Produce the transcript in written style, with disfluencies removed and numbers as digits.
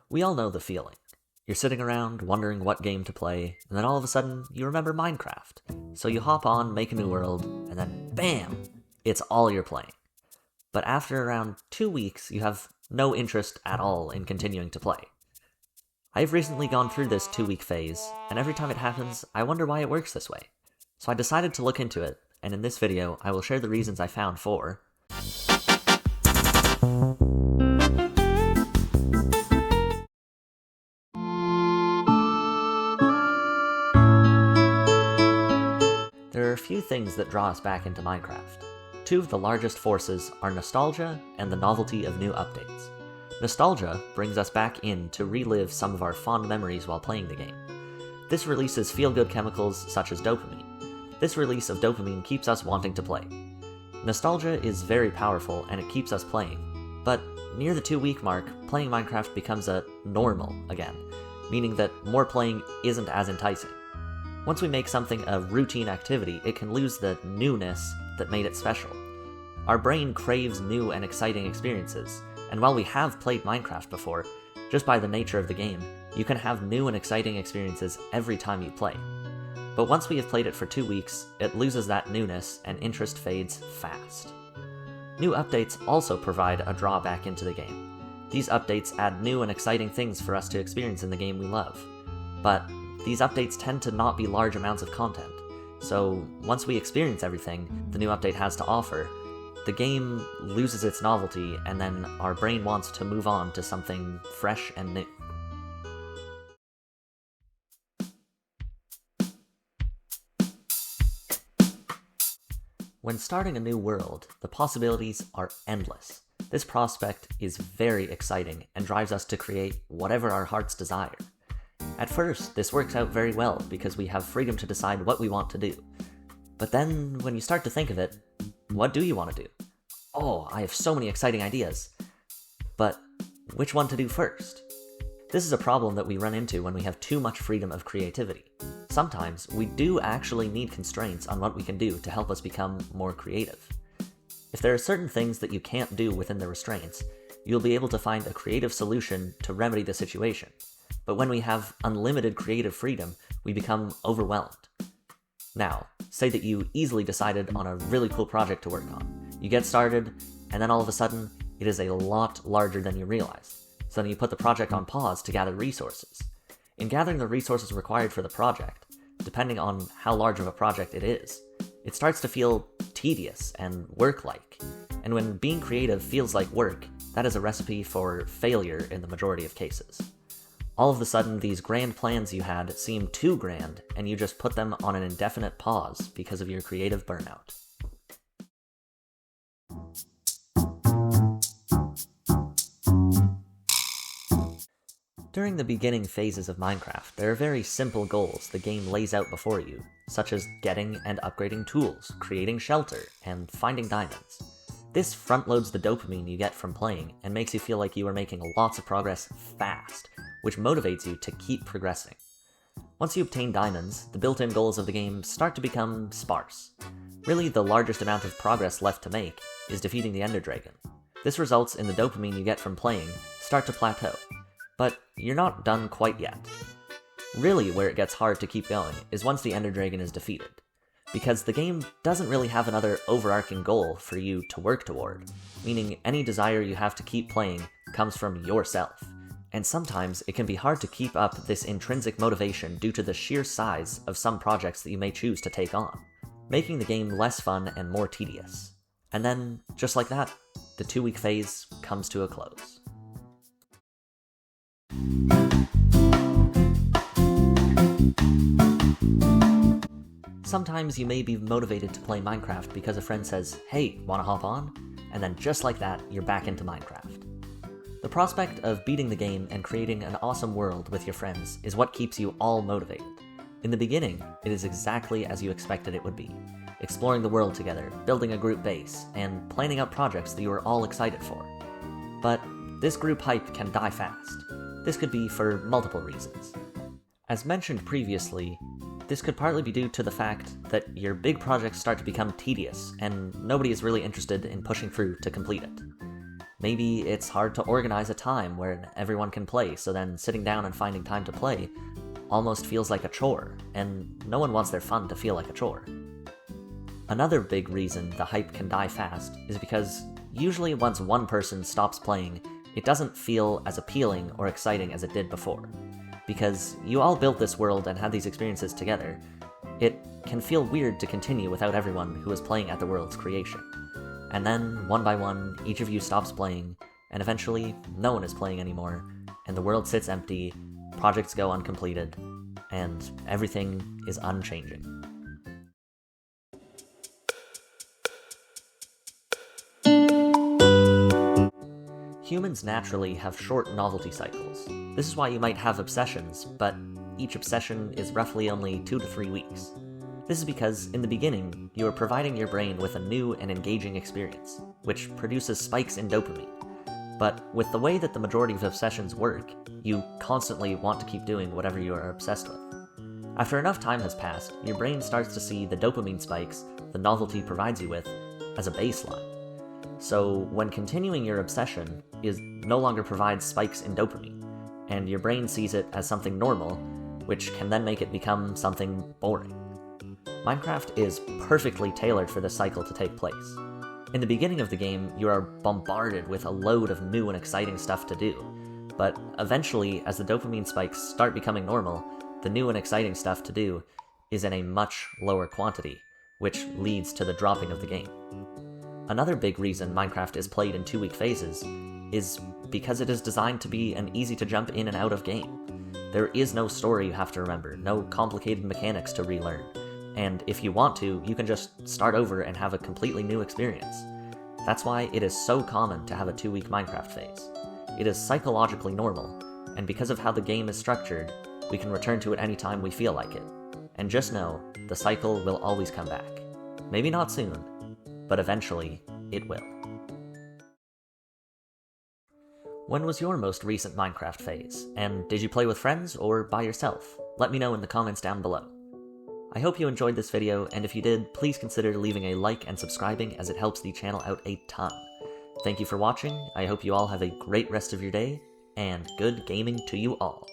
We all know the feeling. You're sitting around wondering what game to play, and then all of a sudden you remember Minecraft. So you hop on, make a new world, and then BAM! It's all you're playing. But after around 2 weeks, you have no interest at all in continuing to play. I've recently gone through this 2-week phase, and every time it happens, I wonder why it works this way. So I decided to look into it, and in this video, I will share the reasons I found for There are a few things that draw us back into Minecraft. Two of the largest forces are nostalgia and the novelty of new updates. Nostalgia brings us back in to relive some of our fond memories while playing the game. This releases feel-good chemicals such as dopamine. This release of dopamine keeps us wanting to play. Nostalgia is very powerful and it keeps us playing, but near the 2-week mark, playing Minecraft becomes a normal again, meaning that more playing isn't as enticing. Once we make something a routine activity, it can lose the newness that made it special. Our brain craves new and exciting experiences, and while we have played Minecraft before, just by the nature of the game, you can have new and exciting experiences every time you play. But once we have played it for 2 weeks, it loses that newness and interest fades fast. New updates also provide a drawback into the game. These updates add new and exciting things for us to experience in the game we love. But these updates tend to not be large amounts of content, so once we experience everything the new update has to offer, the game loses its novelty and then our brain wants to move on to something fresh and new. When starting a new world, the possibilities are endless. This prospect is very exciting and drives us to create whatever our hearts desire. At first, this works out very well because we have freedom to decide what we want to do. But then, when you start to think of it, what do you want to do? Oh, I have so many exciting ideas. But which one to do first? This is a problem that we run into when we have too much freedom of creativity. Sometimes, we do actually need constraints on what we can do to help us become more creative. If there are certain things that you can't do within the restraints, you'll be able to find a creative solution to remedy the situation. But when we have unlimited creative freedom, we become overwhelmed. Now, say that you easily decided on a really cool project to work on. You get started, and then all of a sudden, it is a lot larger than you realized. So then you put the project on pause to gather resources. In gathering the resources required for the project, depending on how large of a project it is, it starts to feel tedious and work-like. And when being creative feels like work, that is a recipe for failure in the majority of cases. All of a sudden, these grand plans you had seem too grand, and you just put them on an indefinite pause because of your creative burnout. During the beginning phases of Minecraft, there are very simple goals the game lays out before you, such as getting and upgrading tools, creating shelter, and finding diamonds. This front-loads the dopamine you get from playing and makes you feel like you are making lots of progress fast, which motivates you to keep progressing. Once you obtain diamonds, the built-in goals of the game start to become sparse. Really, the largest amount of progress left to make is defeating the Ender Dragon. This results in the dopamine you get from playing start to plateau, but you're not done quite yet. Really, where it gets hard to keep going is once the Ender Dragon is defeated, because the game doesn't really have another overarching goal for you to work toward, meaning any desire you have to keep playing comes from yourself. And sometimes it can be hard to keep up this intrinsic motivation due to the sheer size of some projects that you may choose to take on, making the game less fun and more tedious. And then, just like that, the 2-week phase comes to a close. Sometimes you may be motivated to play Minecraft because a friend says, "Hey, wanna hop on?" And then just like that, you're back into Minecraft. The prospect of beating the game and creating an awesome world with your friends is what keeps you all motivated. In the beginning, it is exactly as you expected it would be. Exploring the world together, building a group base, and planning out projects that you are all excited for. But this group hype can die fast. This could be for multiple reasons. As mentioned previously, this could partly be due to the fact that your big projects start to become tedious, and nobody is really interested in pushing through to complete it. Maybe it's hard to organize a time where everyone can play, so then sitting down and finding time to play almost feels like a chore, and no one wants their fun to feel like a chore. Another big reason the hype can die fast is because usually once one person stops playing, it doesn't feel as appealing or exciting as it did before. Because you all built this world and had these experiences together, it can feel weird to continue without everyone who was playing at the world's creation. And then, one by one, each of you stops playing, and eventually, no one is playing anymore, and the world sits empty, projects go uncompleted, and everything is unchanging. Humans naturally have short novelty cycles. This is why you might have obsessions, but each obsession is roughly only 2 to 3 weeks. This is because, in the beginning, you are providing your brain with a new and engaging experience, which produces spikes in dopamine. But with the way that the majority of obsessions work, you constantly want to keep doing whatever you are obsessed with. After enough time has passed, your brain starts to see the dopamine spikes the novelty provides you with as a baseline. So when continuing your obsession no longer provides spikes in dopamine, and your brain sees it as something normal, which can then make it become something boring. Minecraft is perfectly tailored for this cycle to take place. In the beginning of the game, you are bombarded with a load of new and exciting stuff to do, but eventually, as the dopamine spikes start becoming normal, the new and exciting stuff to do is in a much lower quantity, which leads to the dropping of the game. Another big reason Minecraft is played in 2-week phases is because it is designed to be an easy-to-jump in and out of game. There is no story you have to remember, no complicated mechanics to relearn, and if you want to, you can just start over and have a completely new experience. That's why it is so common to have a 2-week Minecraft phase. It is psychologically normal, and because of how the game is structured, we can return to it anytime we feel like it. And just know, the cycle will always come back. Maybe not soon, but eventually, it will. When was your most recent Minecraft phase, and did you play with friends or by yourself? Let me know in the comments down below. I hope you enjoyed this video, and if you did, please consider leaving a like and subscribing as it helps the channel out a ton. Thank you for watching, I hope you all have a great rest of your day, and good gaming to you all.